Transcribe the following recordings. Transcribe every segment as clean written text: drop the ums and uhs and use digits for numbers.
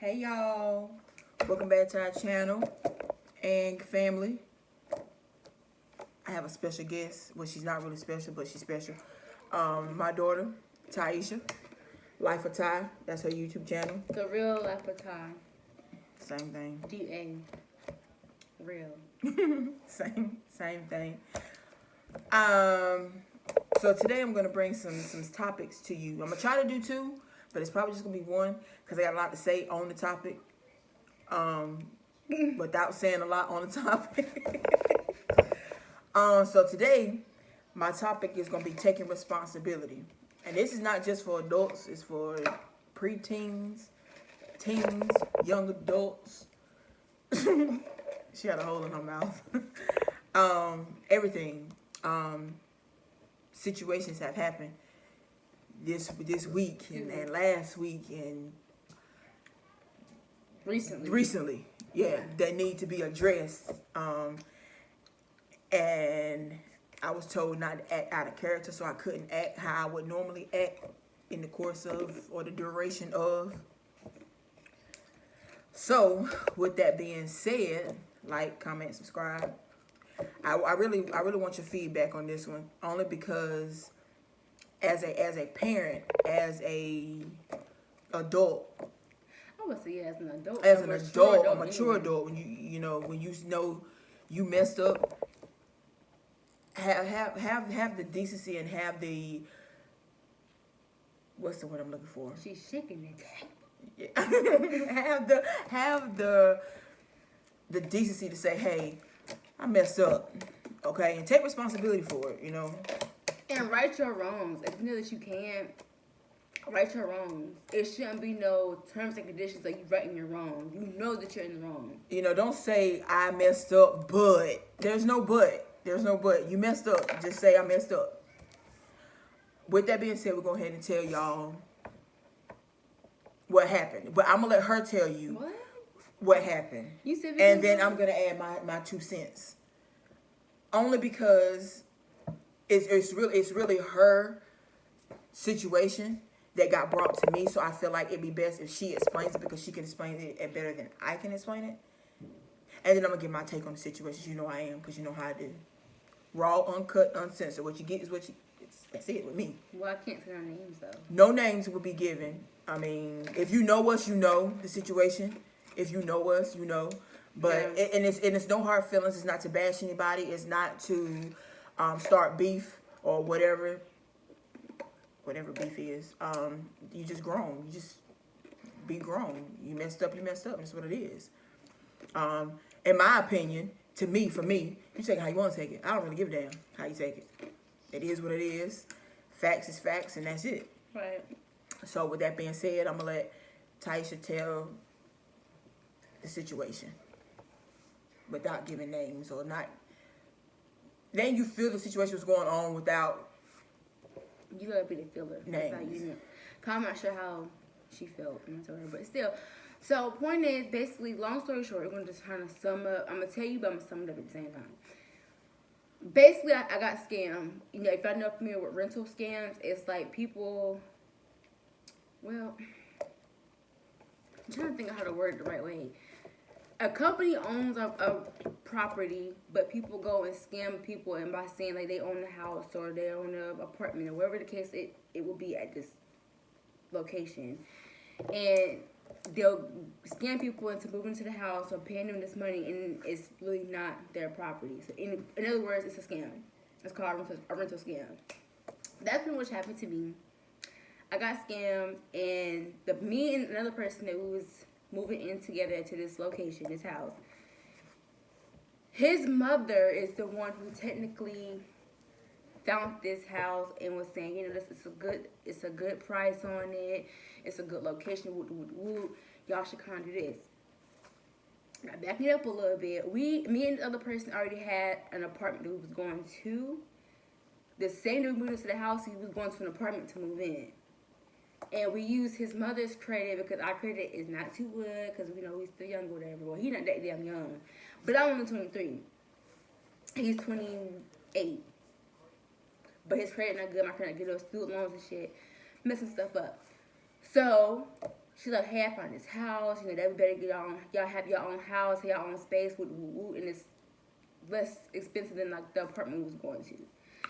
Hey y'all, welcome back to our channel and family. I have a special guest. Well, she's not really special, but she's special. My daughter, Taisha, Life of Ty. That's her YouTube channel. The real Life of Ty. Same thing. D.A. Real. Same thing. So today I'm gonna bring some topics to you. I'm gonna try to do two, but it's probably just gonna be one because I got a lot to say on the topic. Without saying a lot on the topic. So today, my topic is gonna be taking responsibility, and this is not just for adults. It's for preteens, teens, young adults. She had a hole in her mouth. Everything. Situations have happened this week and last week and recently, yeah, that need to be addressed. And I was told not to act out of character, so I couldn't act how I would normally act in the course of or the duration of. So, with that being said, like, comment, subscribe. I really want your feedback on this one, only because as a parent, as a adult. I would say as an adult. As an adult, a mature adult, when you know you messed up, have the decency and have the, what's the word I'm looking for? She's shaking it. Yeah. have the decency to say, hey, I messed up, okay, and take responsibility for it, And right your wrongs. If you know that you can, right your wrongs. It shouldn't be no terms and conditions that you righting your wrong. You know that you're in the wrong. Don't say I messed up, but there's no but. There's no but. You messed up. Just say I messed up. With that being said, we're going to go ahead and tell y'all what happened. But I'm going to let her tell you what happened. You said, and then I'm going to add my 2 cents. Only because it's really her situation that got brought to me. So I feel like it'd be best if she explains it, because she can explain it better than I can explain it. And then I'm going to give my take on the situation. You know I am, because you know how I do. Raw, uncut, uncensored. What you get is what you... That's it with me. Well, I can't say our names, though. No names will be given. I mean, if you know us, you know the situation. If you know us, you know. But yeah. and it's no hard feelings. It's not to bash anybody. It's not to start beef or whatever beef is. You just grown. You just be grown. You messed up. That's what it is. In my opinion, for me, you take it how you want to take it. I don't really give a damn how you take it. It is what it is. Facts is facts, and that's it. Right. So with that being said, I'm going to let Taisha tell the situation without giving names, or not. Then you feel the situation was going on without... You got to be the filler. Names. That's how you know. I'm not sure how she felt. I'm not sure, but still. So point is, basically, long story short, we're going to just kind of sum up. I'm going to tell you, but I'm going to sum it up at the same time. Basically, I got scammed. If you're not familiar with rental scams, it's like people... Well, I'm trying to think of how to word it the right way. A company owns a property, but people go and scam people, and by saying like they own the house or they own an apartment or wherever the case it will be at this location, and they'll scam people into moving to the house or paying them this money, and it's really not their property. So in other words, it's a scam. It's called a rental scam. That's pretty much happened to me. I got scammed, and me and another person that was moving in together to this location, this house. His mother is the one who technically found this house and was saying, it's a good price on it. It's a good location. Y'all should kind of do this. Now, backing it up a little bit, me and the other person already had an apartment that we was going to. The same day we moved into the house, he was going to an apartment to move in. And we used his mother's credit because our credit is not too good, because we still young or whatever. Well, he's not that damn young. But I'm only 23. He's 28. But his credit not good. My credit not good. Those student loans and shit. Messing stuff up. So She's like, hey, I found this house. You know, that we better get y'all have your own house, your own space, and it's less expensive than like the apartment we was going to.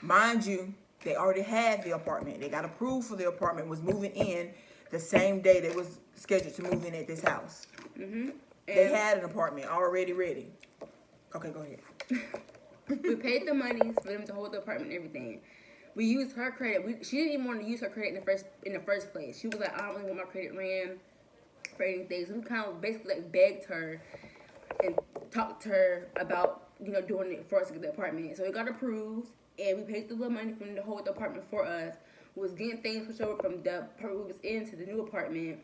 Mind you, they already had the apartment. They got approved for the apartment, was moving in the same day they was scheduled to move in at this house. They had an apartment already ready. Okay, go ahead. We paid the money for them to hold the apartment and everything. We used her credit. She didn't even want to use her credit in the first place. She was like, I don't really want my credit ran for anything. So we kind of basically like begged her and talked to her about, you know, doing it for us to get the apartment. So it got approved, and we paid the little money for them to hold the apartment for us. We was getting things switched over from the apartment we was in to the new apartment.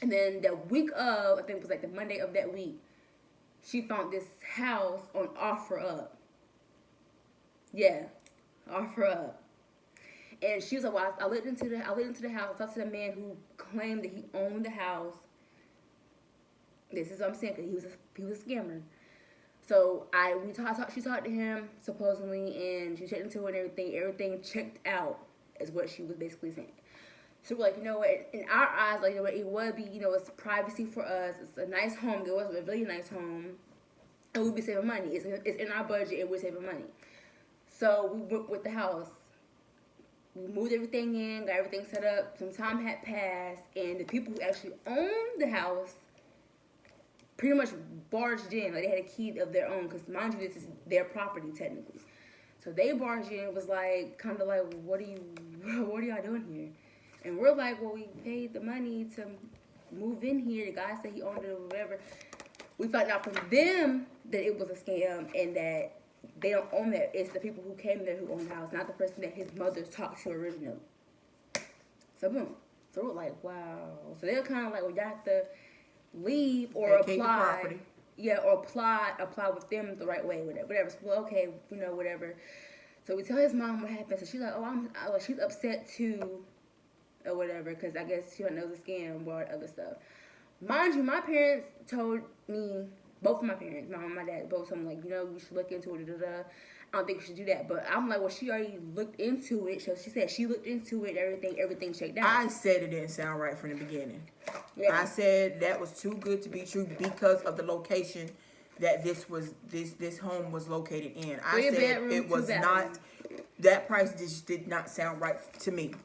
And then the week of, I think it was like the Monday of that week, she found this house on OfferUp. Yeah, OfferUp. And she was like, well, I looked into the house. I talked to the man who claimed that he owned the house. This is what I'm saying, because he was a scammer. So she talked to him supposedly, and she checked into it and everything. Everything checked out, is what she was basically saying. So we're like, you know what? In our eyes, like, you know what? It would be, you know, it's privacy for us. It's a nice home. It was a really nice home, and we'd be saving money. It's in our budget, and we're saving money. So we went with the house. We moved everything in, got everything set up. Some time had passed, and the people who actually owned the house pretty much barged in. Like, they had a key of their own, because mind you, this is their property technically. So they barged in. It was like, kind of like, what are y'all doing here? And we're like, well, we paid the money to move in here. The guy said he owned it or whatever. We found out from them that it was a scam and that they don't own that. It's the people who came there who own the house, not the person that his mother talked to originally. So boom. So we're like, wow. So they're kind of like, well, you have to leave or apply. Yeah, or apply with them the right way, whatever. So, well, okay, you know, whatever. So we tell his mom what happened. So she's like, she's upset too, or whatever, because I guess she knows a scam or other stuff. Mind you, my parents told me, both of my parents, my mom and my dad, both told me, like, you know, you should look into it, I don't think you should do that. But I'm like, well, she already looked into it. So she said she looked into it, everything checked out. I said it didn't sound right from the beginning. Yeah. I said that was too good to be true because of the location that this home was located in. I said it was not, that price just did not sound right to me.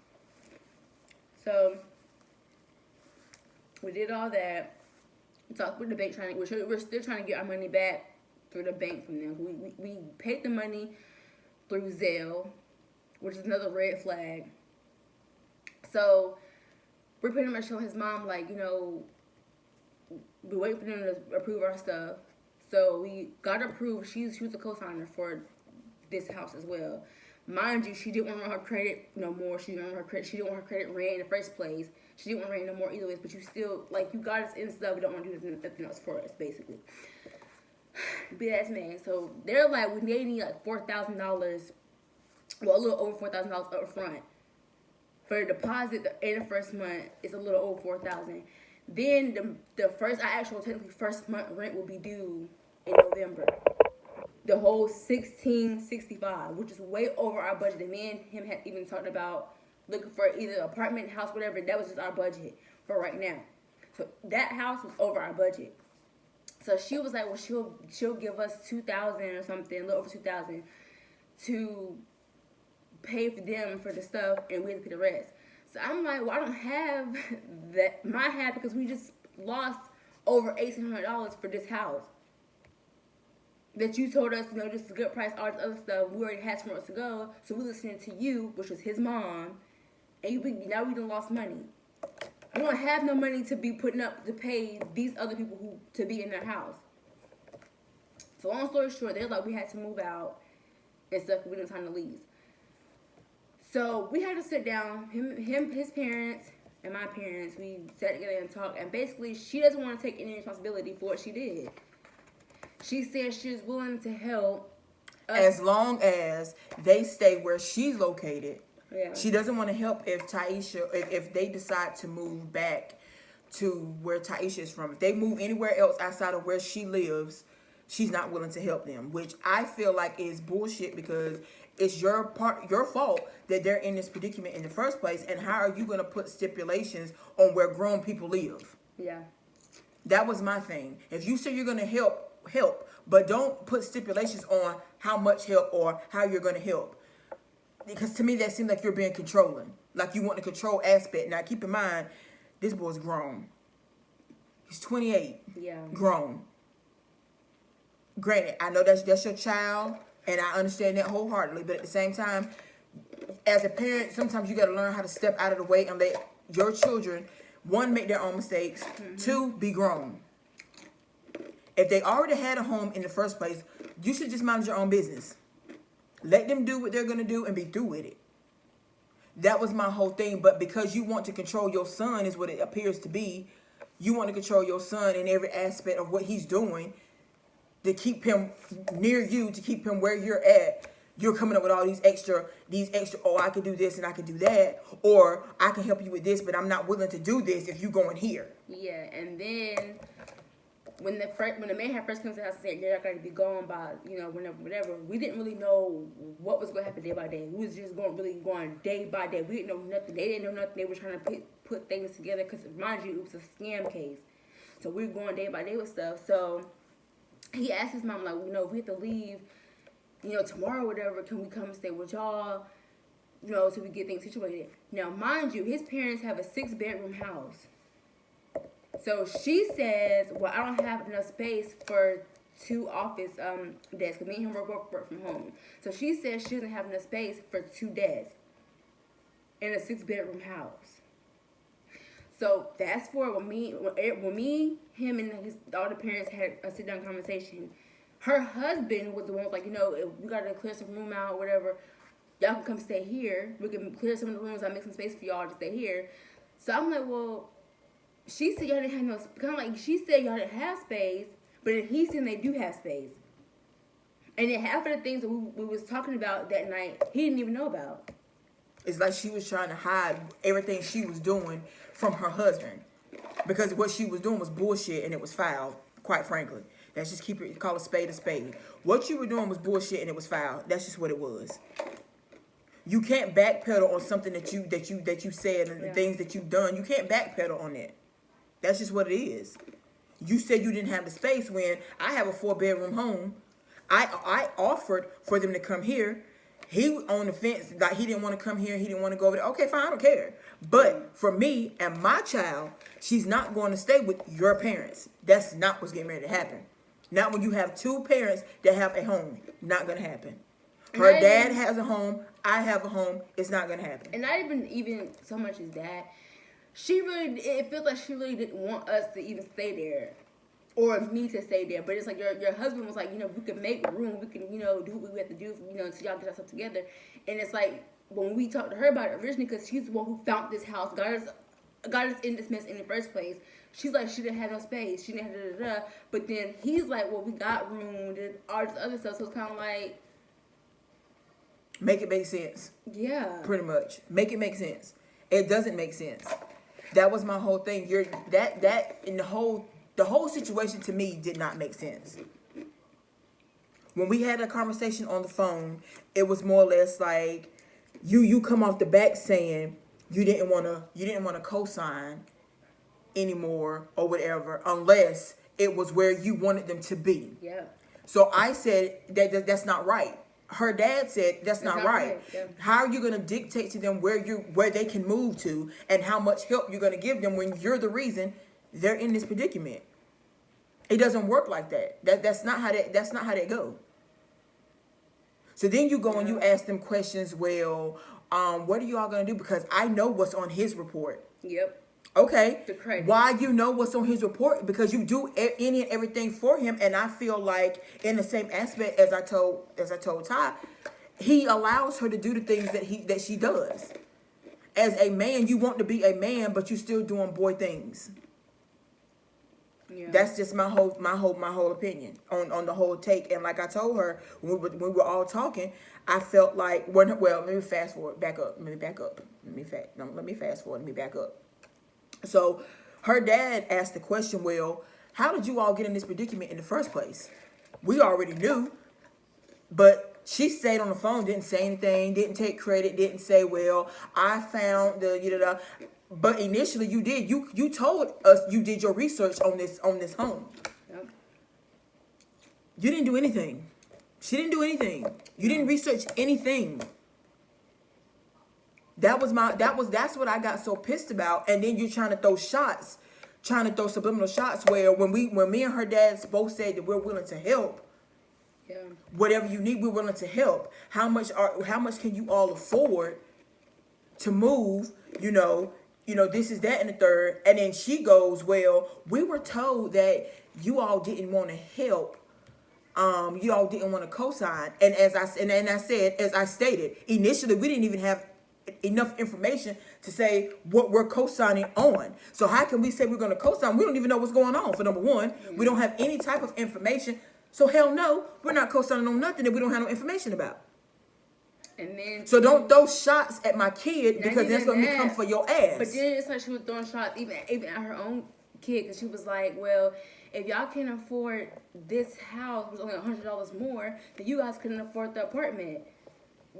So we did all that. We talked with the bank, we're still trying to get our money back through the bank from them. We paid the money through Zelle, which is another red flag. So we're pretty much showing his mom, like, you know, we're waiting for them to approve our stuff. So we got approved. She was a co-signer for this house as well. Mind you, she didn't want her credit no more. She didn't want her credit ran in the first place. She didn't want ran no more either ways. But you still, like, you got us in stuff. We don't want to do nothing else for us, basically. BS man. So they're like, they need like $4,000. Well, a little over $4,000 up front for the deposit. In the first month, it's a little over $4,000. Then the technically first month rent will be due in November. The whole $1,665, which is way over our budget. And me and him had even talked about looking for either an apartment, house, whatever. That was just our budget for right now. So that house was over our budget. So she was like, well, she'll give us $2,000 or something, a little over $2,000, to pay for them for the stuff, and we have to pay the rest. So I'm like, well, I don't have that. My half, because we just lost over $1,800 for this house. That you told us, you know, this is a good price, all this other stuff. We already had somewhere else to go, so we listening to you, which was his mom, and now we done lost money. We don't have no money to be putting up to pay these other people to be in their house. So long story short, they're like, we had to move out and stuff. We didn't sign the lease. So we had to sit down, his parents, and my parents. We sat together and talked. And basically, she doesn't want to take any responsibility for what she did. She said she was willing to help us. As long as they stay where she's located. Yeah. She doesn't want to help if they decide to move back to where Taisha is from. If they move anywhere else outside of where she lives, she's not willing to help them, which I feel like is bullshit, because it's your fault that they're in this predicament in the first place. And how are you going to put stipulations on where grown people live? Yeah. That was my thing. If you say you're going to help, but don't put stipulations on how much help or how you're going to help. Because to me, that seems like you're being controlling. Like you want the control aspect. Now, keep in mind, this boy's grown. He's 28. Yeah. Grown. Granted, I know that's your child, and I understand that wholeheartedly. But at the same time, as a parent, sometimes you got to learn how to step out of the way and let your children, one, make their own mistakes, two, be grown. If they already had a home in the first place, you should just mind your own business. Let them do what they're going to do and be through with it. That was my whole thing. But because you want to control your son, is what it appears to be. You want to control your son in every aspect of what he's doing to keep him near you, to keep him where you're at. You're coming up with all these extra, oh, I can do this and I can do that. Or I can help you with this, but I'm not willing to do this if you going here. Yeah, and then when the man had first come to the house and said, you're not going to be gone by, whatever, we didn't really know what was going to happen day by day. We was just going day by day. We didn't know nothing. They didn't know nothing. They were trying to put things together because, mind you, it was a scam case. So we were going day by day with stuff. So he asked his mom, like, if we have to leave, tomorrow or whatever, can we come and stay with y'all, so we get things situated. Now, mind you, his parents have a 6-bedroom house. So she says, well, I don't have enough space for 2 office desks. Me and him work from home. So she says she doesn't have enough space for 2 desks in a 6-bedroom house. So fast forward, when me, him, and all the parents had a sit-down conversation, her husband was the one who was like, if we got to clear some room out, whatever, y'all can come stay here. We can clear some of the rooms. I'll make some space for y'all to stay here. So I'm like, well, she said y'all didn't have no, kind of like she said y'all didn't have space, but then he said they do have space. And then half of the things that we was talking about that night, he didn't even know about. It's like she was trying to hide everything she was doing from her husband. Because what she was doing was bullshit and it was foul, quite frankly. Let's just call a spade a spade. What you were doing was bullshit and it was foul. That's just what it was. You can't backpedal on something that you said and the things that you've done. You can't backpedal on that. That's just what it is. You said you didn't have the space when I have a 4-bedroom home. I offered for them to come here. He on the fence, like he didn't want to come here. He didn't want to go over there. Okay, fine, I don't care. But for me and my child, she's not going to stay with your parents. That's not what's getting ready to happen. Not when you have 2 parents that have a home. Not going to happen. Her dad has a home. I have a home. It's not going to happen. And not even so much as that. It feels like she really didn't want us to even stay there. Or me to stay there. But it's like your husband was like, we can make room. We can, do what we have to do, until y'all get ourselves together. And it's like, when we talked to her about it originally, because she's the one who found this house, got us in this mess in the first place. She's like, she didn't have no space. She didn't have da-da-da. But then he's like, well, we got room and all this other stuff. So it's kind of like, make it make sense. Yeah. Pretty much. Make it make sense. It doesn't make sense. That was my whole thing. The whole situation to me did not make sense. When we had a conversation on the phone, it was more or less like you come off the back saying you didn't want to co-sign anymore or whatever unless it was where you wanted them to be. Yeah. So I said that's not right. Her dad said that's not right. Yeah. How are you going to dictate to them where they can move to and how much help you're going to give them when you're the reason they're in this predicament? It doesn't work like that. That's not how that go. So then you go and you ask them questions. Well, what are you all going to do? Because I know what's on his report. Yep. Okay. The credit. Why you know what's on his report? Because you do any and everything for him, and I feel like in the same aspect as I told Ty, he allows her to do the things that she does. As a man, you want to be a man, but you're still doing boy things. Yeah. That's just my whole opinion on the whole take. And like I told her when we were all talking, I felt like let me fast forward, back up. Let me back up. Let me fast forward. Let me back up. So her dad asked the question, well, how did you all get in this predicament in the first place? We already knew, but She stayed on the phone, didn't say anything, didn't take credit, didn't say, well, I found the, but initially you did. You told us you did your research on this home. Yep. You didn't do anything. She didn't do anything. You didn't research anything. That's what I got so pissed about. And then you're trying to throw subliminal shots where when me and her dad both said that we're willing to help. Yeah. Whatever you need, we're willing to help. How much can you all afford to move? This is that and the third. And then she goes, well, we were told that you all didn't want to help. You all didn't want to co-sign. And as I stated, initially we didn't even have enough information to say what we're co-signing on. So how can we say we're going to co-sign? We don't even know what's going on. For number one, we don't have any type of information. So hell no, we're not co-signing on nothing that we don't have no information about. And then so don't throw shots at my kid because that's going to come for your ass. But then it's like she was throwing shots even at her own kid, because she was like, well, if y'all can't afford this house, which is only $100 more, then you guys couldn't afford the apartment.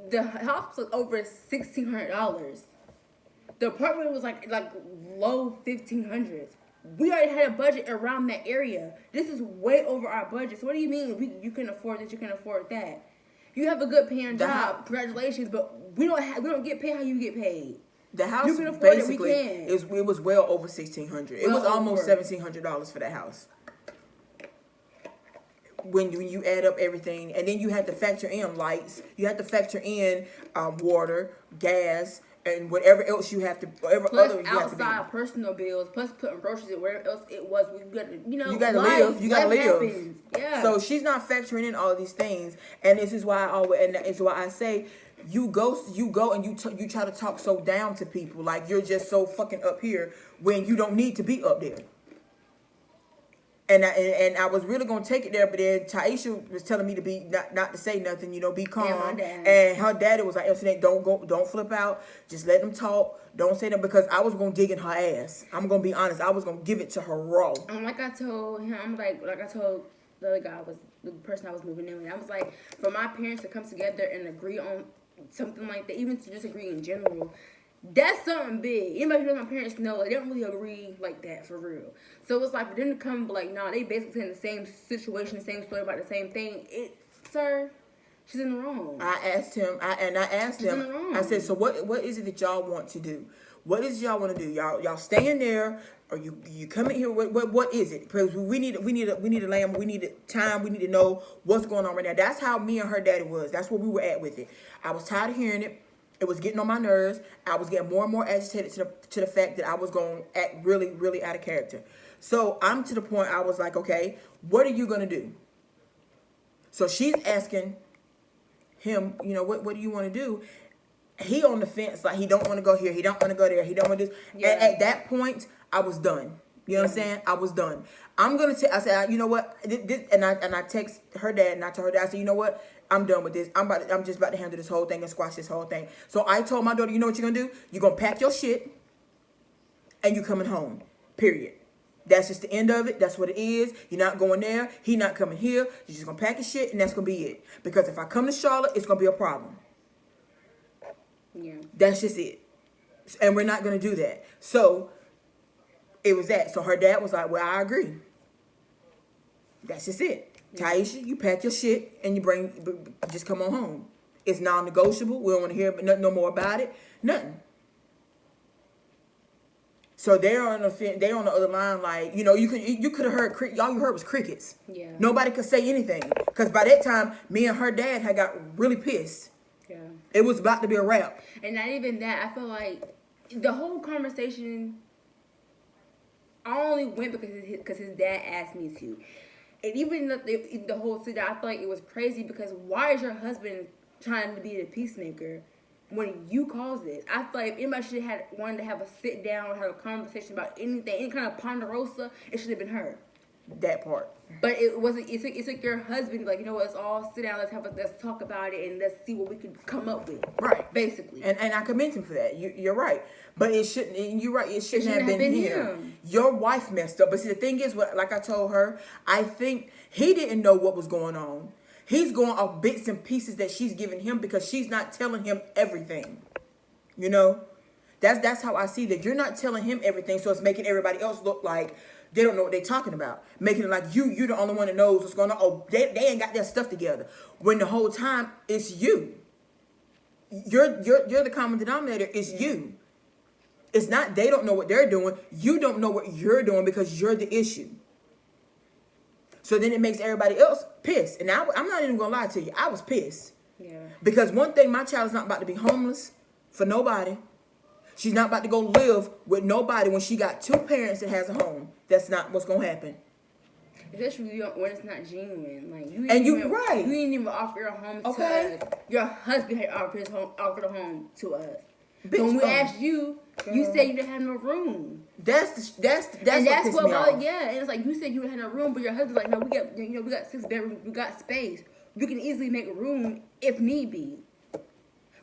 The house was over $1,600. The apartment was like low 1,500s. We already had a budget around that area. This is way over our budget. So what do you mean you can afford this? You can afford that? You have a good paying job. Congratulations, but we don't get paid how you get paid. The house, you can afford basically, it. We can. It was well over $1,600. It was almost $1,700 for that house. When you add up everything, and then you have to factor in lights, you have to factor in water, gas, and whatever else you have to, whatever plus other you outside have to be. personal bills, plus putting groceries in wherever else it was. We got to, you got to live. You got to live. Happens. Yeah. So she's not factoring in all of these things, and this is why I say you go and you try to talk so down to people like you're just so fucking up here when you don't need to be up there. And I was really gonna take it there, but then Taisha was telling me to be not to say nothing, be calm. And her daddy was like, don't flip out, just let them talk, don't say that, because I was gonna dig in her ass. I'm gonna be honest, I was gonna give it to her raw. Like I told him, like I told the other guy, was the person I was moving in with. I was like, for my parents to come together and agree on something like that, even to disagree in general, that's something big. Anybody who knows my parents know, they don't really agree like that for real. So it's like for them to come and be like, nah, they basically saying the same situation, the same story about the same thing. Sir, she's in the wrong. I asked him, I said, so what is it that y'all want to do? What is it y'all want to do? Y'all staying there, or you come in here? What is it? Because we need a lamb. We need time. We need to know what's going on right now. That's how me and her daddy was. That's where we were at with it. I was tired of hearing it. It was getting on my nerves. I was getting more and more agitated to the fact that I was going to act really, really out of character. So I'm to the point I was like, okay, what are you going to do? So she's asking him, what do you want to do? He on the fence, like he don't want to go here. He don't want to go there. He don't want to do this. Yeah. And at that point, I was done. You know what I'm saying? I was done. I said, you know what? And I text her dad, and I told her dad, I said, you know what? I'm done with this. I'm just about to handle this whole thing and squash this whole thing. So I told my daughter, you know what you're going to do? You're going to pack your shit and you coming home. Period. That's just the end of it. That's what it is. You're not going there. He not coming here. You're just going to pack your shit and that's going to be it. Because if I come to Charlotte, it's going to be a problem. Yeah. That's just it. And we're not going to do that. So it was that. So her dad was like, well, I agree. That's just it. Taisha, you pack your shit and just come on home. It's non-negotiable. We don't want to hear nothing no more about it. Nothing. So they're on the other line, like, you could have heard, all you heard was crickets. Yeah. Nobody could say anything. Because by that time, me and her dad had got really pissed. Yeah. It was about to be a wrap. And not even that, I feel like the whole conversation, I only went because his dad asked me to. And even the whole sit down, I feel like it was crazy because why is your husband trying to be the peacemaker when you caused this? I feel like if anybody should have wanted to have a sit down or have a conversation about anything, any kind of ponderosa, it should have been her. That part. But it wasn't. It took your husband, like, let's all sit down, let's talk about it, and let's see what we can come up with. Right. Basically. And I commend him for that. You're right. But it shouldn't. And you're right. It shouldn't have been him. Your wife messed up. But see, the thing is, like I told her, I think he didn't know what was going on. He's going off bits and pieces that she's giving him because she's not telling him everything. You know? That's how I see that. You're not telling him everything, so it's making everybody else look like they don't know what they're talking about. Making it like you're the only one that knows what's going on. Oh, they ain't got their stuff together. When the whole time it's you. You're the common denominator. It's you. It's not they don't know what they're doing. You don't know what you're doing because you're the issue. So then it makes everybody else pissed. And I'm not even going to lie to you. I was pissed. Yeah. Because one thing, my child is not about to be homeless for nobody. She's not about to go live with nobody when she got two parents that has a home. That's not what's going to happen. Especially when it's not genuine. Like you right. You didn't even offer your home to us. Your husband had offered a home to us. Bitch, when we asked you, you said you didn't have no room. That's and that's what pissed me off. Yeah, and it's like you said you didn't have no room, but your husband's like, no, we got 6 bedrooms, we got space. You can easily make room if need be. But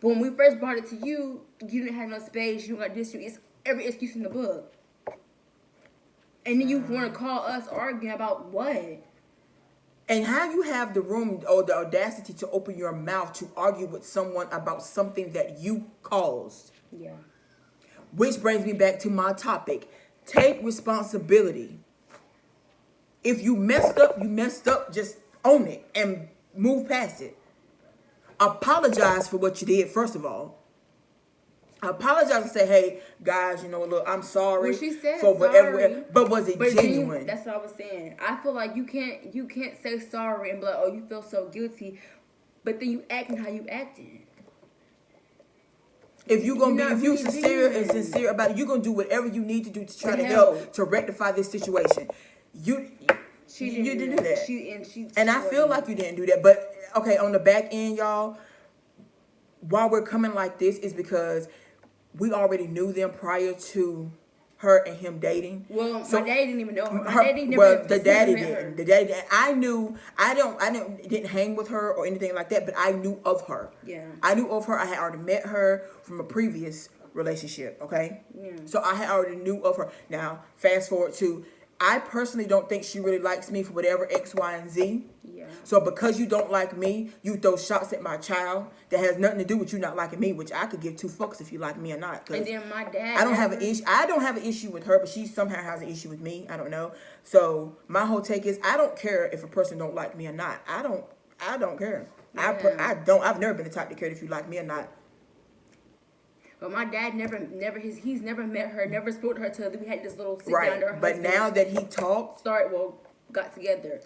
when we first brought it to you, you didn't have no space. You got this. It's every excuse in the book. And then you want to call us arguing about what? And how you have the room or the audacity to open your mouth to argue with someone about something that you caused. Yeah. Which brings me back to my topic. Take responsibility. If you messed up, you messed up. Just own it and move past it. Apologize for what you did, first of all. Apologize and say, hey, guys, look, I'm sorry. Well, she said for whatever. sorry, but was it genuine? That's what I was saying. I feel like you can't say sorry and be like, oh, you feel so guilty, but then you acting how you acting. If you sincere about it, you're gonna do whatever you need to do to try to help to rectify this situation. You didn't do that. And I feel like you didn't do that. But okay, on the back end, y'all, why we're coming like this is because we already knew them prior to her and him dating. Well, my daddy didn't even know her. The daddy didn't. The daddy didn't. I knew. I didn't hang with her or anything like that, but I knew of her. Yeah. I knew of her. I had already met her from a previous relationship. Okay. Yeah. So I had already knew of her. Now, fast forward to, I personally don't think she really likes me for whatever X, Y, and Z. Yeah. So because you don't like me, you throw shots at my child that has nothing to do with you not liking me, which I could give 2 fucks if you like me or not. And then my dad. I don't have an issue with her, but she somehow has an issue with me. I don't know. So my whole take is, I don't care if a person don't like me or not. I don't care. Yeah. I've never been the type to care if you like me or not. But my dad he's never met her, never spoke to her till we had this little sit down to her. But now that he talked, got together.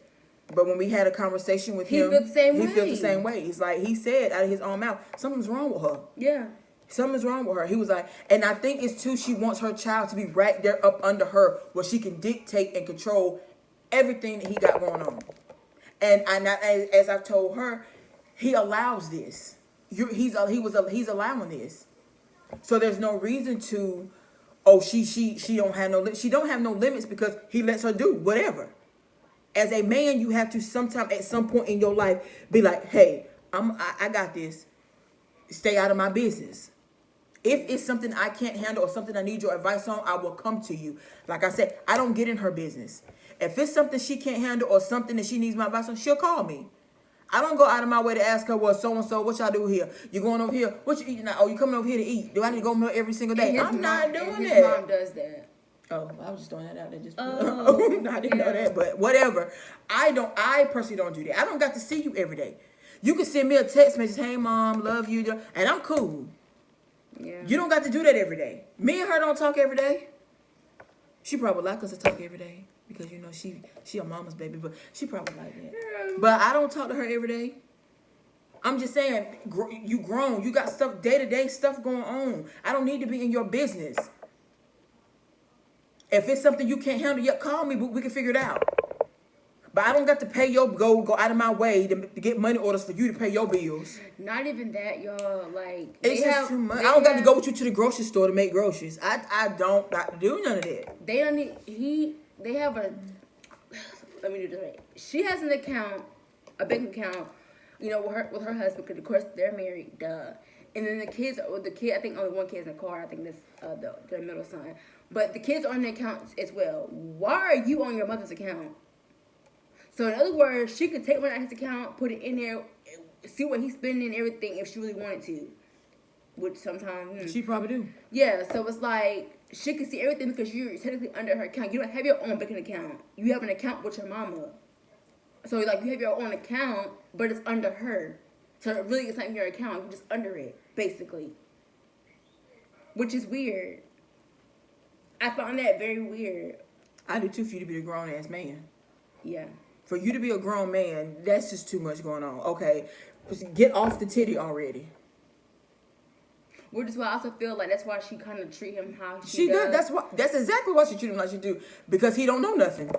But when we had a conversation with him, he feels the same way. It's like he said out of his own mouth, something's wrong with her. Yeah. Something's wrong with her. He was like, and I think it's too, she wants her child to be right there up under her where she can dictate and control everything that he got going on. And as I've told her, he allows this. He's allowing this. So there's no reason to, she don't have no limits because he lets her do whatever. As a man, you have to sometime at some point in your life be like, hey, I got this. Stay out of my business. If it's something I can't handle or something I need your advice on, I will come to you. Like I said, I don't get in her business. If it's something she can't handle or something that she needs my advice on, she'll call me. I don't go out of my way to ask her, well, so-and-so, what y'all do here? You going over here? What you eating now? Oh, you coming over here to eat? Do I need to go over here every single day? I'm not doing that. His mom does that. Oh, I was just throwing that out there. I didn't know that, but whatever. I personally don't do that. I don't got to see you every day. You can send me a text message, hey, mom, love you, and I'm cool. Yeah. You don't got to do that every day. Me and her don't talk every day. She probably like us to talk every day because, she a mama's baby, but she probably like that. Yeah. But I don't talk to her every day. I'm just saying, you grown. You got stuff, day-to-day stuff going on. I don't need to be in your business. If it's something you can't handle, call me, but we can figure it out. But I don't got to pay go out of my way to get money orders for you to pay your bills. Not even that, y'all. Like, it's just too much. I don't got to go with you to the grocery store to make groceries. I don't got to do none of that. They don't need. They have a. Let me do this right. She has an account, a bank account, with her husband, because of course they're married. Duh. And then the kid, I think only one kid's in the car. I think that's their middle son. But the kids are on the account as well. Why are you on your mother's account? So in other words, she could take money out of his account, put it in there, see what he's spending and everything if she really wanted to. Which sometimes She probably do. Yeah, so it's like she can see everything because you're technically under her account. You don't have your own banking account. You have an account with your mama. So like you have your own account, but it's under her. So it really it's not in your account. You're just under it, basically. Which is weird. I found that very weird. I do too for you to be a grown ass man. Yeah. For you to be a grown man, that's just too much going on. Okay, get off the titty already. Which is why I also feel like that's why she kind of treat him how She does. That's exactly why she treat him like she do. Because he don't know nothing.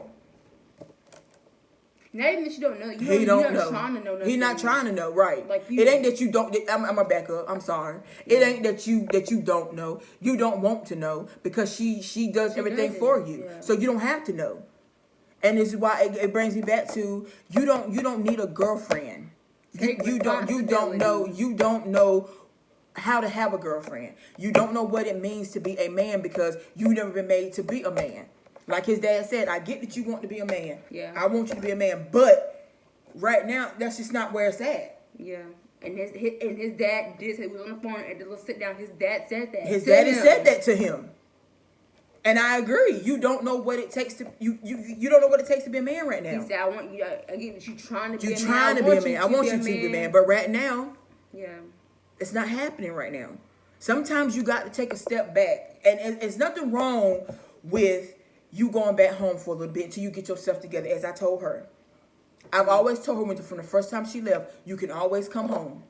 Not even that you don't know. He don't know. Trying to know nothing. He not trying to know, right? Like it ain't that you don't. I'm gonna back up. I'm sorry. It ain't that you don't know. You don't want to know because she does everything for you, so you don't have to know. And this is why it brings me back to you don't need a girlfriend. You don't know how to have a girlfriend. You don't know what it means to be a man because you've never been made to be a man. Like his dad said, I get that you want to be a man. Yeah. I want you to be a man, but right now that's just not where it's at. Yeah. And his dad did say he was on the phone at the little sit down. His dad said that. His daddy said that to him. And I agree. You don't know what it takes to you don't know what it takes to be a man right now. He said, I want you I get that you trying to be a man. You're trying to be a man. I want you to be a man. But right now, yeah. It's not happening right now. Sometimes you got to take a step back. And it's nothing wrong with you going back home for a little bit until you get yourself together, as I told her. I've always told her from the first time she left, you can always come home.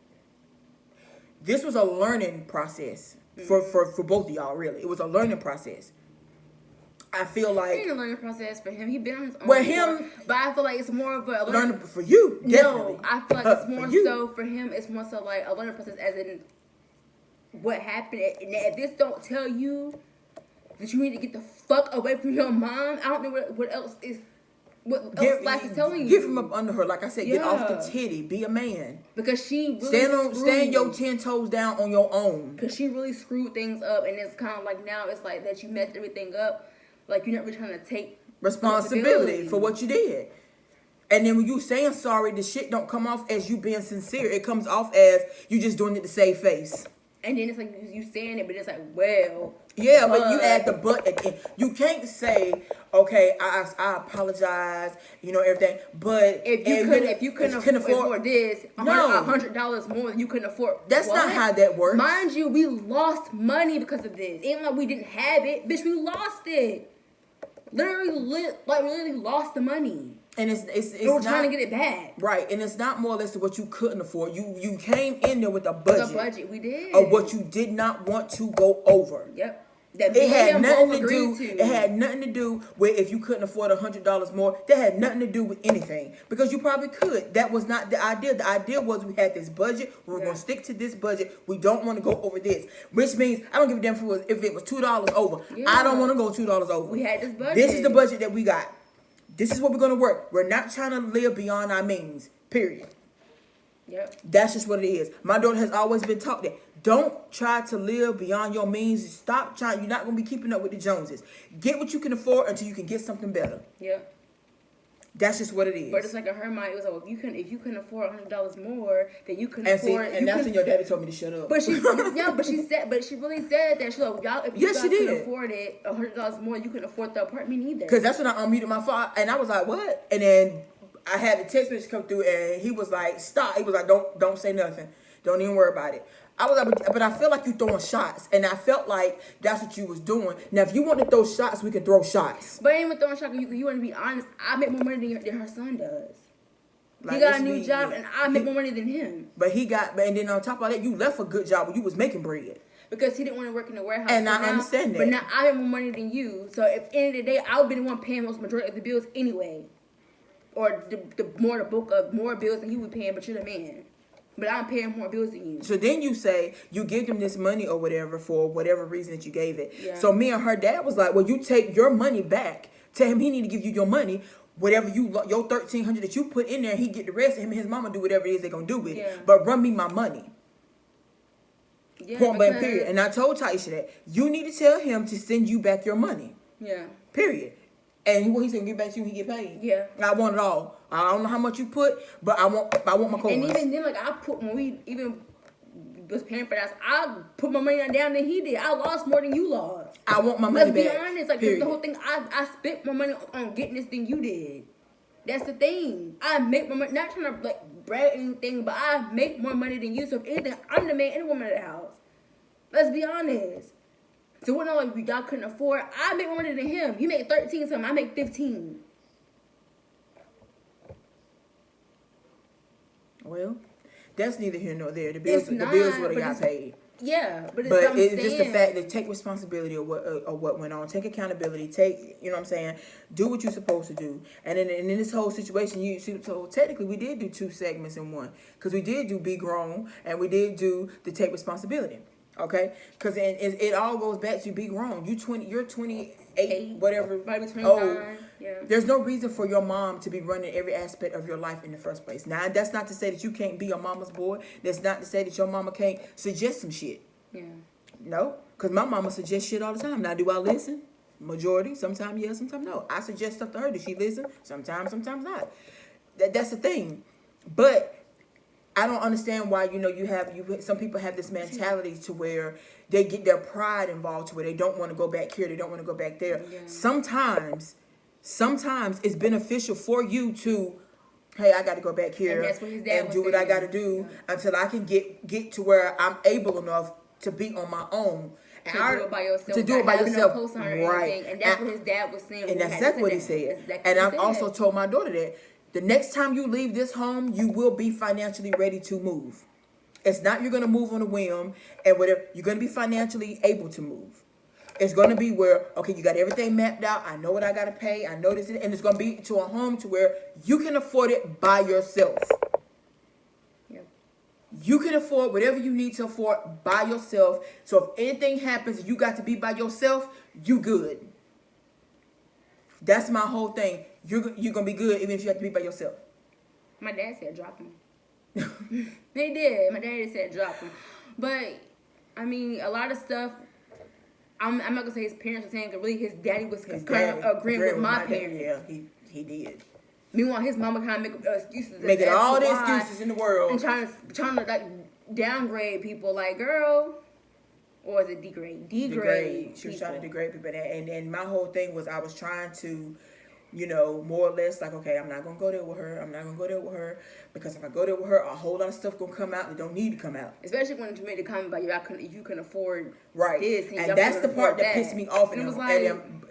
This was a learning process for both of y'all, really. It was a learning process. I feel like... It ain't a learning process for him. He been on his own. Well, him... But I feel like it's more of a... learning for you, definitely. No, I feel like it's more so for him, it's more so like a learning process as in what happened. And if this don't tell you that you need to get the fuck away from your mom, I don't know what else is... What else life is telling you? Get from up under her. Like I said, get off the titty. Be a man. Because she really stand your 10 toes down on your own. Because she really screwed things up. And it's kind of like now it's like that you messed everything up. Like you're not really trying to take responsibility for what you did. And then when you saying sorry, the shit don't come off as you being sincere. It comes off as you just doing it to save face. And then it's like you saying it, but it's like, well... Yeah, but you add the but at the end. You can't say, okay, I apologize, everything. But if you couldn't afford this, $100 more than you couldn't afford. That's not how that works. Mind you, we lost money because of this. Ain't like we didn't have it, bitch. We lost it. Literally lost the money. And it's we're trying to get it back. Right, and it's not more or less what you couldn't afford. You came in there with a budget. The budget, we did. Of what you did not want to go over. Yep. It had nothing to do. It had nothing to do with if you couldn't afford $100 more. That had nothing to do with anything because you probably could. That was not the idea. The idea was we had this budget. We were going to stick to this budget. We don't want to go over this, which means I don't give a damn if it was $2 over. Yeah. I don't want to go $2 over. We had this budget. This is the budget that we got. This is what we're going to work. We're not trying to live beyond our means. Period. Yep. That's just what it is. My daughter has always been taught that. Don't try to live beyond your means. Stop trying. You're not going to be keeping up with the Joneses. Get what you can afford until you can get something better. Yep. That's just what it is. But it's like in her mind, it was like, well, if you couldn't afford $100 more, then you couldn't afford. And that's when your daddy told me to shut up. But she really said that. She like, y'all, if you guys couldn't afford it $100 more, you couldn't afford the apartment either. Because that's when I unmuted my phone, and I was like, what? And then I had the text message come through, and he was like, stop. He was like, don't say nothing. Don't even worry about it. I was like, but I feel like you throwing shots, and I felt like that's what you was doing. Now, if you want to throw shots, we can throw shots. But ain't even throwing shots. You want to be honest. I make more money than her son does. Like, he got a new job, and I make more money than him. But and then on top of that, you left a good job where you was making bread. Because he didn't want to work in the warehouse. And I understand that. But now I make more money than you. So at the end of the day, I'll be the one paying most majority of the bills anyway. Or more bills than you would paying, but you're the man. But I'm paying more bills than you. So then you say you give them this money or whatever for whatever reason that you gave it. Yeah. So me and her dad was like, well, you take your money back. Tell him he need to give you your money. Whatever your $1,300 that you put in there, he get the rest. Him and his mama do whatever it is they're gonna do with it. But run me my money. Yeah, point blank period. And I told Taisha that you need to tell him to send you back your money. Yeah. Period. And what he said, get back to you, he get paid. Yeah. I want it all. I don't know how much you put, but I want my coins. And even then, like, I put, when we even was paying for that, I put my money down than he did. I lost more than you lost. I want my money back. Let's be honest. Like, the whole thing, I spent more money on getting this than you did. That's the thing. I make more money, not trying to, like, brag anything, but I make more money than you. So if anything, I'm the man and the woman of the house. Let's be honest. So we're not like we y'all couldn't afford. I make more money than him. You make 13 something. I make 15. Well, that's neither here nor there. The bills would have got paid. Yeah, but it's just the fact that take responsibility of what went on. Take accountability. Take, you know what I'm saying? Do what you're supposed to do. And in this whole situation, you see, so technically we did do 2 segments in one. Because we did do Be Grown and we did do the Take Responsibility. Okay? Because it all goes back to Be Grown. You're 28, whatever. Maybe 29. Oh, yeah. There's no reason for your mom to be running every aspect of your life in the first place. Now, that's not to say that you can't be your mama's boy. That's not to say that your mama can't suggest some shit. Yeah. No, because my mama suggests shit all the time. Now, do I listen? Majority. Sometimes yes, sometimes no. I suggest stuff to her. Does she listen? Sometimes not. That's the thing. But I don't understand why, some people have this mentality to where they get their pride involved to where they don't want to go back here, they don't want to go back there. Yeah. Sometimes it's beneficial for you to, hey, I got to go back here and do what I got to do until I can get to where I'm able enough to be on my own. To do it by yourself. To do it by yourself. Right. And that's what his dad was saying. And that's exactly what he said. Exactly, and I've also told my daughter that the next time you leave this home, you will be financially ready to move. It's not you're going to move on a whim and whatever. You're going to be financially able to move. It's going to be where, okay, you got everything mapped out. I know what I got to pay. I know this. And it's going to be to a home to where you can afford it by yourself. Yep. You can afford whatever you need to afford by yourself. So if anything happens, you got to be by yourself, you good. That's my whole thing. You're going to be good even if you have to be by yourself. My dad said drop him. They did. My dad said drop him. But, I mean, a lot of stuff, I'm not going to say his parents were saying, because really his daddy was kind of agreeing with my parents. Yeah, he did. Meanwhile, his mama kind of make excuses. Making all the excuses in the world. And trying to like, downgrade people like, girl. Or is it degrade? Degrade. She was trying to degrade people. And my whole thing was I was trying to, more or less like, okay, I'm not going to go there with her. Because if I go there with her, a whole lot of stuff going to come out that don't need to come out. Especially when you made the comment about you couldn't afford this. And that's the part that pissed me off. And it was like,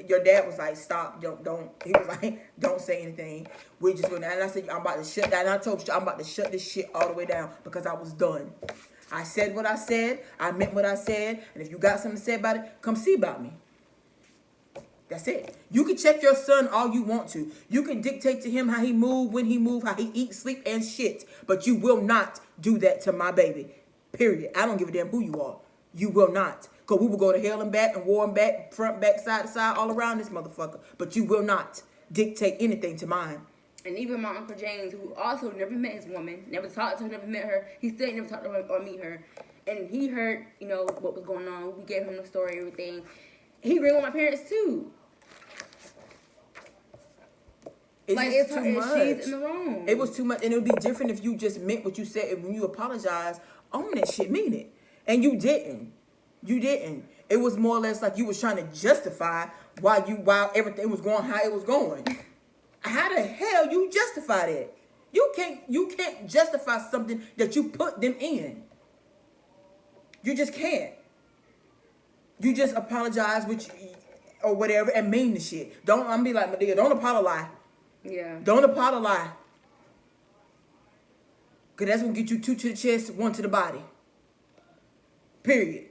your dad was like, stop, don't. He was like, don't say anything. We're just going to, and I said, I'm about to shut down. And I told you, I'm about to shut this shit all the way down because I was done. I said what I said. I meant what I said. And if you got something to say about it, come see about me. That's it. You can check your son all you want to. You can dictate to him how he move, when he move, how he eat, sleep, and shit. But you will not do that to my baby. Period. I don't give a damn who you are. You will not. Because we will go to hell and back and war and back, front, back, side to side, all around this motherfucker. But you will not dictate anything to mine. And even my Uncle James, who also never met his woman, never talked to her, never met her, he still never talked to her or meet her. And he heard, what was going on. We gave him the story, everything. He agreed with my parents, too. It's too much. She's in the wrong. It was too much. And it would be different if you just meant what you said. And when you apologize, own that shit, mean it. And you didn't. It was more or less like you was trying to justify why everything was going how it was going. How the hell you justify that? You can't justify something that you put them in. You just can't. You just apologize or whatever and mean the shit. I'm be like, my nigga, don't apologize. Yeah. Don't apologize. Because that's going to get you 2 to the chest, 1 to the body. Period.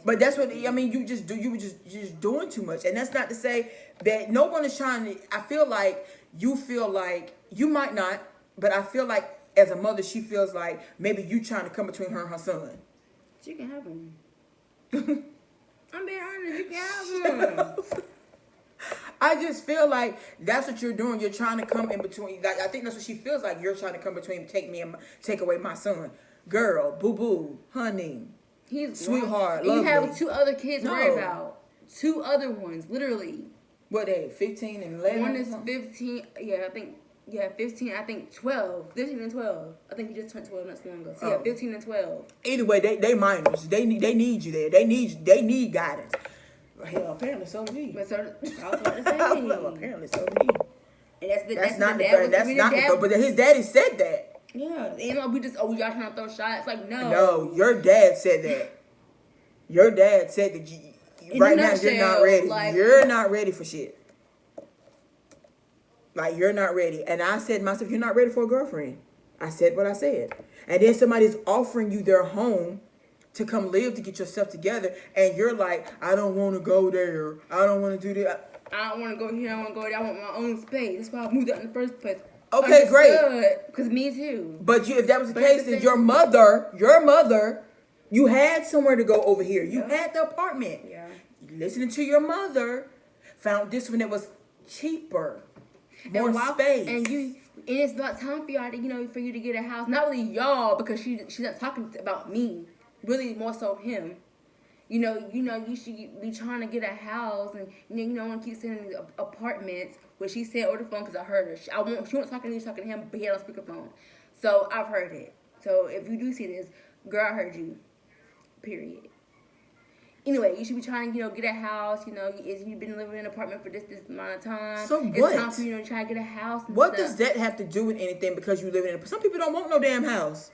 But that's what I mean. You were just doing too much, and that's not to say that no one is trying to. I feel like you might not, but I feel like as a mother, she feels like maybe you trying to come between her and her son. She can have him. I'm being honest. You can have him. I just feel like that's what you're doing. You're trying to come in between. Like I think that's what she feels like. You're trying to come between, take away my son, girl, boo boo, honey. He's sweetheart. You have 2 other kids to worry about. 2 other ones, literally. What they 15 and 11? One is 15. Yeah, I think. Yeah, 15. I think 12. 15 and 12. I think he just turned 12 not too long ago. So yeah, 15 and 12. Either way, they minors. They need you there. They need guidance. Hell, apparently so do we. But so I was about to say. Well, apparently so do we. And That's not the third. That's not the third. But his daddy said that. Yeah, and we just y'all trying to throw shots. Like no. No, your dad said that. Your dad said that right now you're not ready. Like, you're not ready for shit. Like, you're not ready. And I said to myself, you're not ready for a girlfriend. I said what I said. And then somebody's offering you their home to come live to get yourself together. And you're like, I don't want to go there. I don't want to do that. I don't want to go here. I want to go there. I want my own space. That's why I moved out in the first place. Okay, great. Because me too. But if that was the case, then your mother, you had somewhere to go over here. You had the apartment. Yeah. Listening to your mother, found this one that was cheaper. More space. And it's about time for y'all to, for you to get a house. Not really y'all, because she's not talking about me. Really more so him. You should be trying to get a house, and want to keep sending apartments. What she said over the phone, because I heard her. She wasn't talking to me, talking to him, but he had on speakerphone. So I've heard it. So if you do see this, girl, I heard you. Period. Anyway, you should be trying to, get a house. You've been living in an apartment for this amount of time. So what? It's time for you to try to get a house. What does that have to do with anything? Because you live in some people don't want no damn house.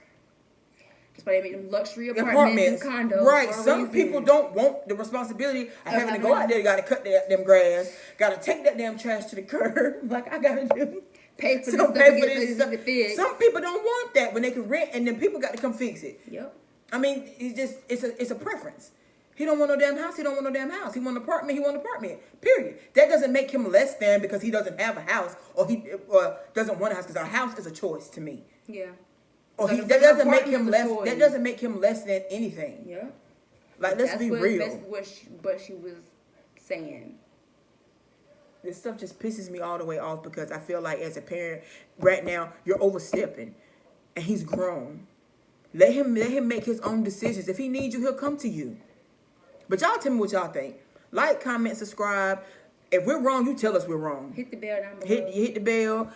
That's why they make them luxury apartments and condos. Right. Some people don't want the responsibility of having to go out there. You got to cut that damn grass. Got to take that damn trash to the curb. Like I got to do. Pay for this. Some people don't want that when they can rent, and then people got to come fix it. Yep. I mean, it's a preference. He don't want no damn house. He don't want no damn house. He want an apartment. He want an apartment. Period. That doesn't make him less than because he doesn't have a house or he doesn't want a house, because a house is a choice to me. Yeah. Or that doesn't make him less. That doesn't make him less than anything. Yeah. Like, let's be real. That's what she was saying. This stuff just pisses me all the way off, because I feel like as a parent right now you're overstepping, and he's grown. Let him make his own decisions. If he needs you, he'll come to you. But y'all tell me what y'all think. Like, comment, subscribe. If we're wrong, you tell us we're wrong. Hit the bell down below. Hit the bell.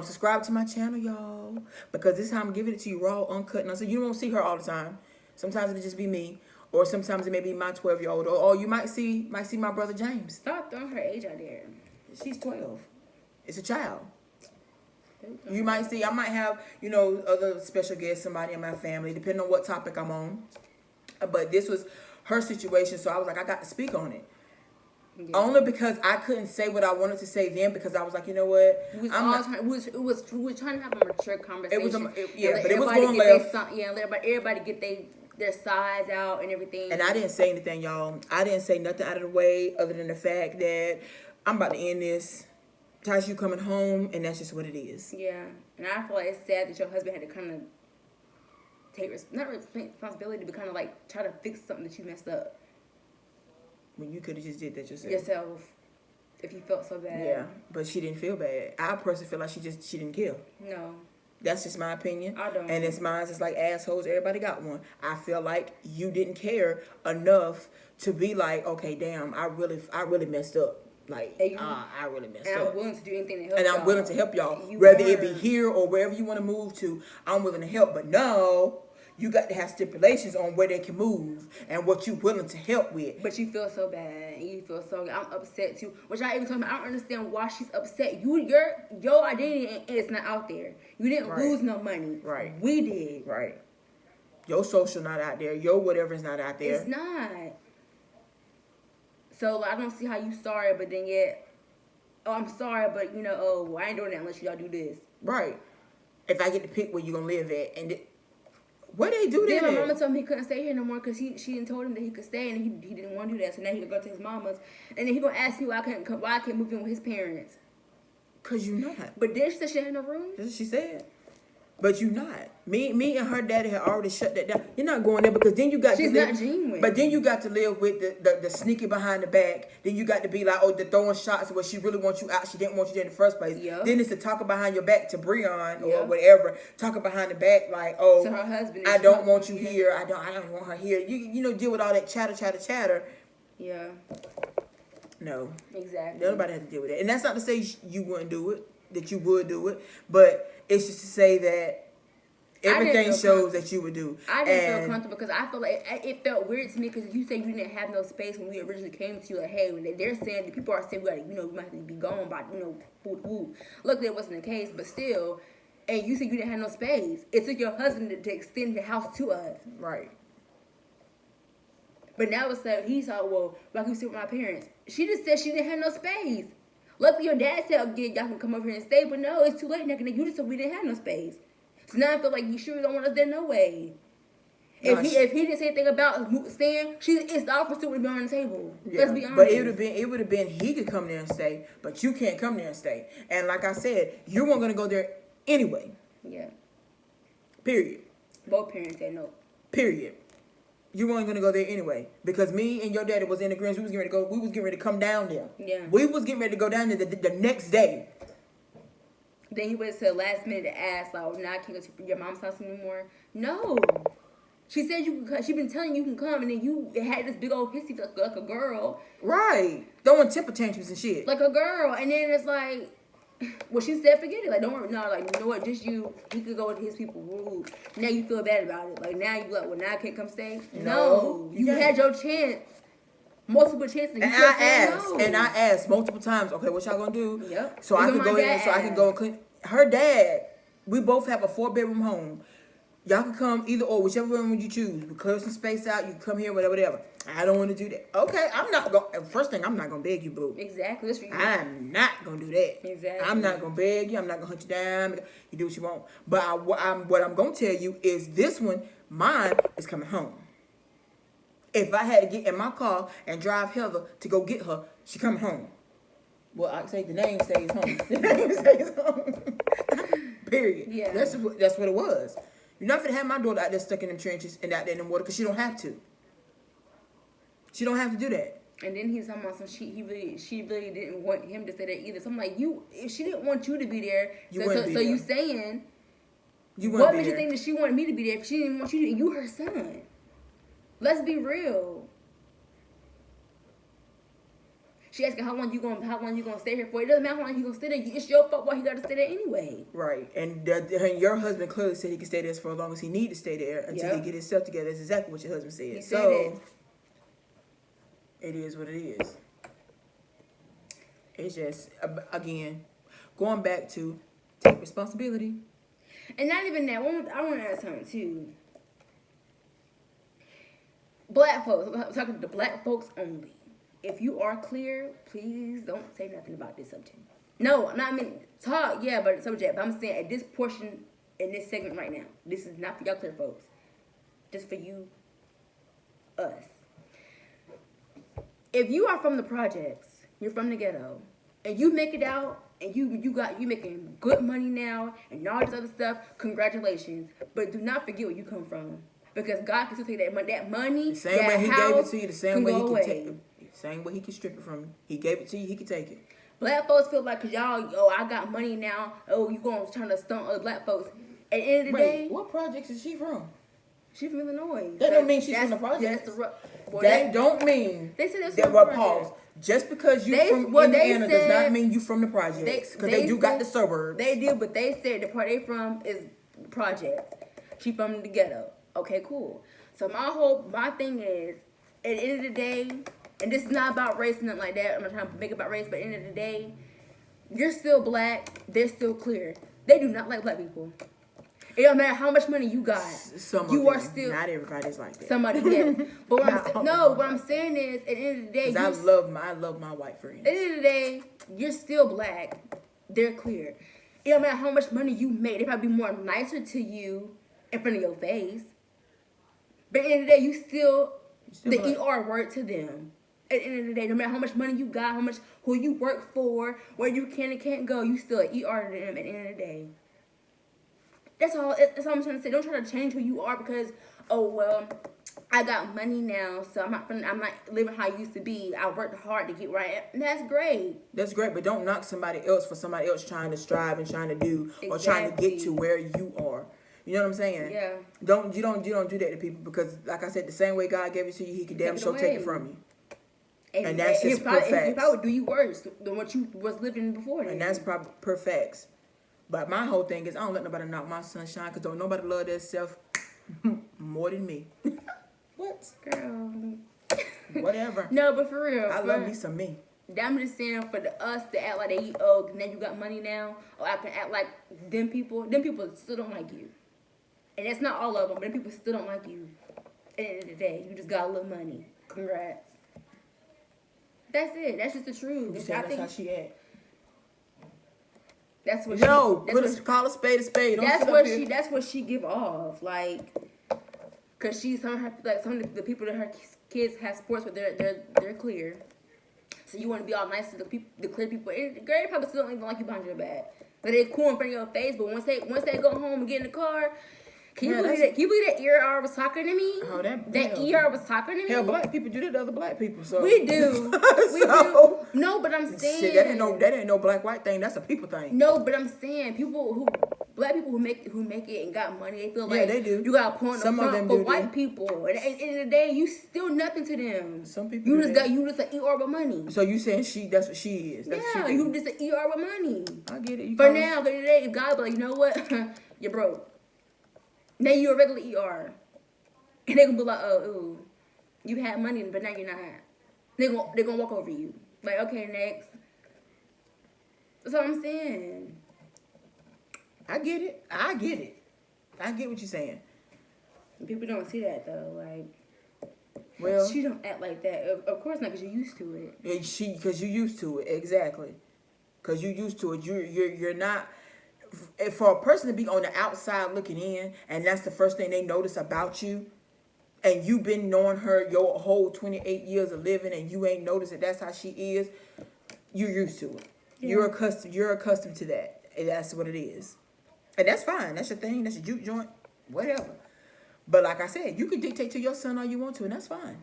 Subscribe to my channel, y'all. Because this time I'm giving it to you raw, uncut. And so you won't see her all the time. Sometimes it'll just be me. Or sometimes it may be my 12-year-old. Or you might see my brother James. Stop throwing her age out there. She's 12. It's a child. You might see, I might have, other special guests, somebody in my family, depending on what topic I'm on. But this was her situation, so I was like, I got to speak on it. Yeah. Only because I couldn't say what I wanted to say then, because I was like, you know what? We were trying to have a mature conversation. But it was going left. Everybody get their sides out and everything. And I didn't say anything, y'all. I didn't say nothing out of the way other than the fact that I'm about to end this. Tasha, you coming home, and that's just what it is. Yeah, and I feel like it's sad that your husband had to kind of take not responsibility, but kind of like try to fix something that you messed up. When you could have just did that yourself. If you felt so bad. Yeah, but she didn't feel bad. I personally feel like she didn't kill. No. That's just my opinion. I don't. And it's mine. It's like assholes. Everybody got one. I feel like you didn't care enough to be like, okay, damn, I really messed up. Like, I really messed up. And I'm willing to do anything to help y'all. And I'm willing to help y'all. Whether it be here or wherever you want to move to, I'm willing to help. But no, you got to have stipulations on where they can move and what you're willing to help with. But you feel so bad. You feel so... I'm upset too. Which I even told me, I don't understand why she's upset. Your identity is not out there. You didn't lose no money. Right. We did. Right. Your social not out there. Your whatever is not out there. It's not. So I don't see how you sorry, but then yet, I'm sorry, but I ain't doing that unless y'all do this. Right. If I get to pick where you gonna live at, and where they do that? Then my mama told me he couldn't stay here no more because she done told him that he could stay, and he didn't want to do that. So now he could go to his mama's, and then he gonna ask me why I can't move in with his parents. Cause you not. But then she said she had no room. That's what she said. But you not. Me and her daddy had already shut that down. You're not going there because then you got She's to live. Not genuine. But then you got to live with the sneaky behind the back. Then you got to be like, the throwing shots where she really wants you out. She didn't want you there in the first place. Yep. Then it's the talking behind your back to Breon or whatever. Talking behind the back like, to her husband. I don't want you here. I don't want her here. You deal with all that chatter. Yeah. No. Exactly. Nobody has to deal with it. And that's not to say you wouldn't do it, that you would do it, but it's just to say that everything shows that you would do. I didn't feel comfortable because I feel like it felt weird to me because you said you didn't have no space when we originally came to you. Like, hey, when they're saying, the people are saying, we might have to be gone by, woo. Luckily, it wasn't the case, but still, and you said you didn't have no space. It took your husband to extend the house to us. Right. But now it's like, he thought, well, why can we stay with my parents? She just said she didn't have no space. Luckily, your dad said, yeah, y'all can come over here and stay, but no, it's too late now. You just said we didn't have no space. So now I feel like you sure don't want us there, no way. If he didn't say anything about staying, it's the opposite would be on the table. Yeah, let's be honest. But it would have been he could come there and stay, but you can't come there and stay. And like I said, you weren't gonna go there anyway. Yeah. Period. Both parents said no. Period. You weren't gonna go there anyway because me and your daddy was in agreement. We was getting ready to come down there. Yeah. We was getting ready to go down there the next day. Then he waited till the last minute to ask, like, oh, now I can't go to your mom's house anymore. No. She said you can come. She been telling you can come, and then you had this big old hissy like a girl. Right. Throwing temper tantrums and shit. Like a girl. And then it's like, well, she said forget it. Like, don't worry. No, like, you know what? Just you. He could go with his people. Rude. Now you feel bad about it. Like, now you like, well, now I can't come stay. No. You had your chance. Multiple chances. And I asked multiple times, okay, what y'all gonna do? Yep. So I could go in, so I can go and clean. Her dad, we both have a 4-bedroom home. Y'all can come either or, whichever one you choose. We clear some space out. You can come here, whatever. I don't want to do that. Okay, I'm not going. First thing, I'm not gonna beg you, boo. Exactly. That's for you. I'm not gonna do that. Exactly. I'm not gonna beg you. I'm not gonna hunt you down. You do what you want. But what I'm gonna tell you is this one, mine is coming home. If I had to get in my car and drive Heather to go get her, she coming home. Well, I say the name stays home. The name stays home. Period. Yeah. That's what it was. You're not gonna have my daughter out there stuck in them trenches and out there in the water because she don't have to. She don't have to do that. And then he's talking about some she really didn't want him to stay there either. So I'm like, if she didn't want you to be there, so you saying what made you think that she wanted me to be there if she didn't want you to? You her son. Let's be real. She asking how long you gonna stay here for. It doesn't matter how long you gonna stay there. It's your fault why he got to stay there anyway. Right, and your husband clearly said he can stay there for as long as he need to stay there until he get himself together. That's exactly what your husband said. He said it. It is what it is. It's just again going back to take responsibility. And not even that. I want to add something too. Black folks. I'm talking to black folks only. If you are clear, please don't say nothing about this subject. No, I mean talk, yeah, about the subject. But I'm saying at this portion in this segment right now, this is not for y'all clear folks. Just for you, us. If you are from the projects, you're from the ghetto, and you make it out, and you making good money now, and all this other stuff, congratulations. But do not forget where you come from. Because God can still take that money, the same way he gave it to you, the same way he can take it. Same way he can strip it from you. He gave it to you, he can take it. Black folks feel like, cause y'all, I got money now. Oh, you gonna try to stunt other black folks. At the end of the day, what projects is she from? She from Illinois. That don't mean she's from the projects. That don't mean they said that we're paused. Just because you from Indiana does not mean you from the projects. Because they do got the suburbs. They do, but they said the part they from is projects. She from the ghetto. Okay, cool. So my thing is, at the end of the day, and this is not about race, nothing like that. I'm not trying to make it about race, but at the end of the day, you're still black. They're still clear. They do not like black people. It don't matter how much money you got. You are still not everybody's like that. Somebody, yes. But what I'm saying is, at the end of the day, I love my white friends. At the end of the day, you're still black. They're clear. It don't matter how much money you make. They probably be more nicer to you in front of your face. But at the end of the day, you still the black. ER word to them. At the end of the day, no matter how much money you got, who you work for, where you can and can't go, you still an ER to them at the end of the day. That's all I'm trying to say. Don't try to change who you are because, oh, well, I got money now, so I'm not living how I used to be. I worked hard to get where I am. And that's great. That's great, but don't knock somebody else for somebody else trying to strive and trying to do or trying to get to where you are. You know what I'm saying? Yeah. You don't do that to people because, like I said, the same way God gave it to you, He can damn sure take it from you. And that's just probably, perfect. He probably do you worse than what you was living before. And that's probably perfect. But my whole thing is I don't let nobody knock my sunshine because don't nobody love their self more than me. What? Girl. Whatever. No, but for real. I love me some me. I'm just saying for us to act like now you got money now, or I can act like them people still don't like you. And that's not all of them, but them people still don't like you. At the end of the day, you just got a little money. Congrats. That's it. That's just the truth. You say that's how she act. That's what call a spade a spade. That's what she give off, like, cause some of the people that her kids have sports with, they're clear. So you want to be all nice to the clear people. And the girl probably still don't even like you behind your back, but they're cool in front of your face. But once they go home and get in the car, can you believe that ER was talking to me? Oh, that ER was talking to me. Hell, black people do that to other black people. So we do. We do. No, but I'm saying shit, that ain't no black white thing. That's a people thing. No, but I'm saying black people who make it and got money, they feel like they do. You got to point Some the of front them for do, white people. And at the end of the day, you still nothing to them. Some people you just an ER with money. So you saying that's what she is? That's yeah, you just an ER with money. I get it. For now, but today, if God be like, you know what, you're broke. Now you're a regular ER, and they gonna be like, oh, ooh, you had money, but now you're not. They gonna walk over you. Like, okay, next. That's what I'm saying. I get it. I get what you're saying. People don't see that though. Like, well, she don't act like that. Of course not, because you're used to it. Because you're used to it. Exactly. Because you're used to it. You're not. For a person to be on the outside looking in, and that's the first thing they notice about you, and you've been knowing her your whole 28 years of living, and you ain't noticed that that's how she is, you're used to it. Yeah. You're accustomed to that, and that's what it is, and that's fine. That's your thing. That's your juke joint, whatever. But like I said, you can dictate to your son all you want to, and that's fine.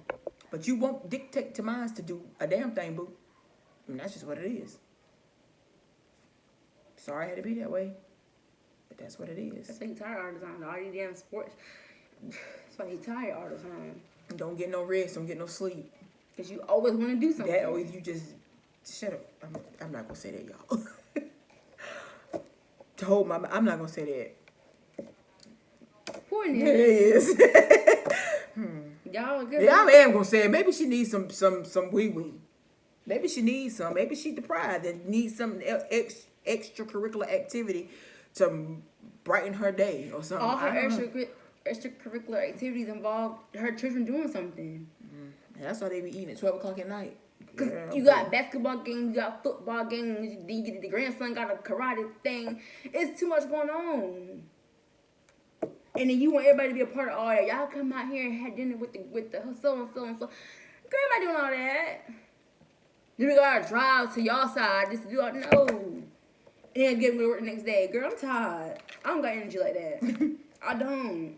But you won't dictate to mine to do a damn thing, boo. I mean, that's just what it is. Sorry I had to be that way. But that's what it is. That's why you tired all the time. All these damn sports. That's why you tired all the time. Don't get no rest. Don't get no sleep. Because you always want to do something. That or you just... Shut up. I'm not going to say that, y'all. I'm not going to say that. Poor nigga. It is. Y'all good. Yeah, I am going to say it. Maybe she needs some wee-wee. Maybe she needs some. Maybe she's deprived and needs some extracurricular activity to brighten her day or something. All her extracurricular activities involve her children doing something. Mm-hmm. That's why they be eating at 12 o'clock at night. Cause you got basketball games, you got football games, then you get the grandson got a karate thing. It's too much going on. And then you want everybody to be a part of all that. Y'all come out here and have dinner with the so and so and so. Girl, am I doing all that? Then we gotta drive to y'all side just to do all no. And then get to work the next day. Girl, I'm tired. I don't got energy like that. I don't.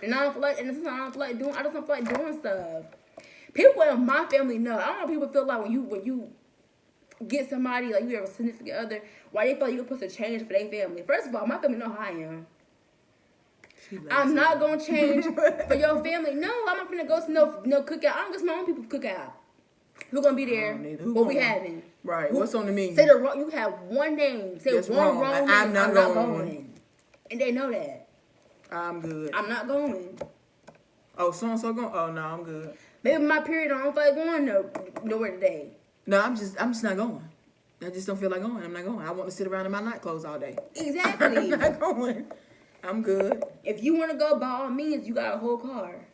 And I don't feel like I just don't feel like doing stuff. People in my family know. I don't know how people feel like when you get somebody, like you have a significant other, why they feel like you're supposed to change for their family. First of all, my family know how I am. I'm not gonna change for your family. No, I'm not gonna go to no cookout. I don't go to my own people's cookout. Who's gonna be there? What we having? Right. What's on the menu? Say you have one name. Say that's one wrong name. I'm not going. And they know that. I'm good. I'm not going. Oh, so-and-so going? Oh, no, I'm good. Maybe my period, I don't feel like going nowhere today. No, I'm just not going. I just don't feel like going. I'm not going. I want to sit around in my night clothes all day. Exactly. I'm not going. I'm good. If you want to go, by all means, you got a whole car.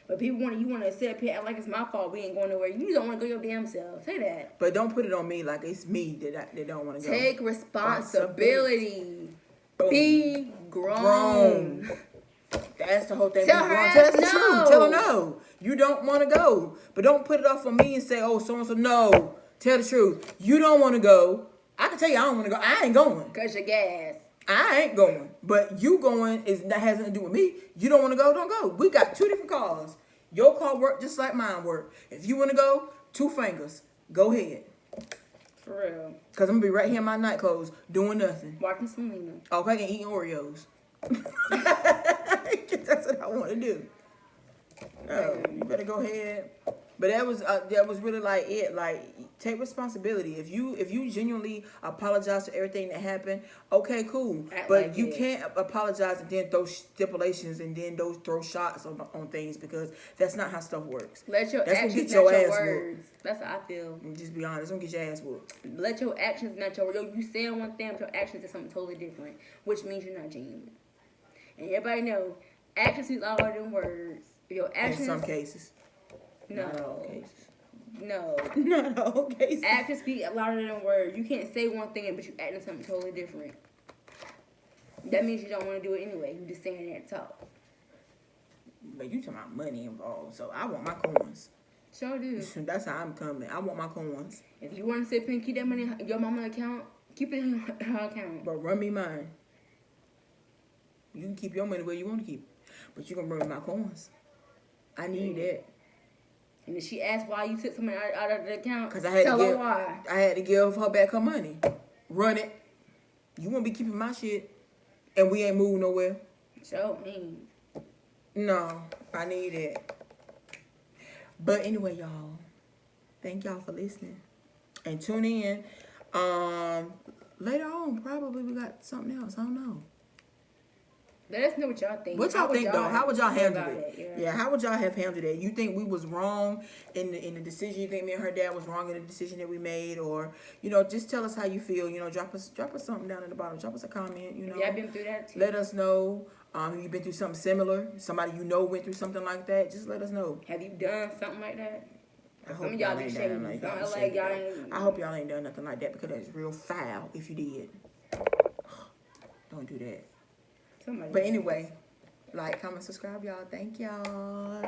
But you want to sit up here act like it's my fault. We ain't going nowhere. You don't want to go your damn self. Say that. But don't put it on me like it's me that don't want to go. Take responsibility. Be grown. That's the whole thing. Tell her Tell the no. truth. Tell her no. You don't want to go. But don't put it off on me and say, oh, so-and-so. No. Tell the truth. You don't want to go. I can tell you I don't want to go. I ain't going. Because you're gas. I ain't going. But you going that has nothing to do with me. You don't want to go, don't go. We got 2 different cars. Your car work just like mine work. If you want to go, 2 fingers. Go ahead. For real. Because I'm going to be right here in my night clothes doing nothing. Watching Selena. Okay, and eating Oreos. That's what I want to do. No, you better go ahead. But that was really like it. Like, take responsibility. If you genuinely apologize for everything that happened, okay, cool. Act But like you it. can't apologize and then throw stipulations and then throw shots on things, because that's not how stuff works. Let your That's gonna actions get your match your ass words. That's how I feel. whooped. Just be honest, it's gonna get your ass whooped. Let your actions match your words. Yo, you saying one thing, but your actions is something totally different, which means you're not genuine. And everybody know, actions speak louder than words. Your actions. In some cases. No. Not all cases. No. Not all cases. Actions speak louder than words. You can't say one thing, but you acting something totally different. That means you don't want to do it anyway. You just saying that to talk. But you talking about money involved, so I want my coins. Sure do. That's how I'm coming. I want my coins. If you want to sit up and keep that money in your mama's account, keep it in her account. But run me mine. You can keep your money where you want to keep it, but you gonna run me my coins. I need that. And if she asks why you took something out of the account, Cause I had tell to her give. why. I had to give her back her money. Run it. You won't be keeping my shit, and we ain't moving nowhere. Sure, mean. No, I need it. But anyway, y'all, thank y'all for listening, and tune in. Later on, probably we got something else. I don't know. Let us know what y'all think. What y'all think though? How would y'all handle about it? Yeah, how would y'all have handled it? You think we was wrong in the decision? You think me and her dad was wrong in the decision that we made, or just tell us how you feel. Drop us something down at the bottom. Drop us a comment. Yeah, I've been through that too. Let us know. You've been through something similar. Somebody went through something like that. Just let us know. Have you done something like that? I Some hope of y'all ain't be done shady. like Some that. like y'all ain't. I hope y'all ain't done nothing like that, because that's real foul if you did. Don't do that. Somebody. But anyway, like, comment, subscribe, y'all. Thank y'all.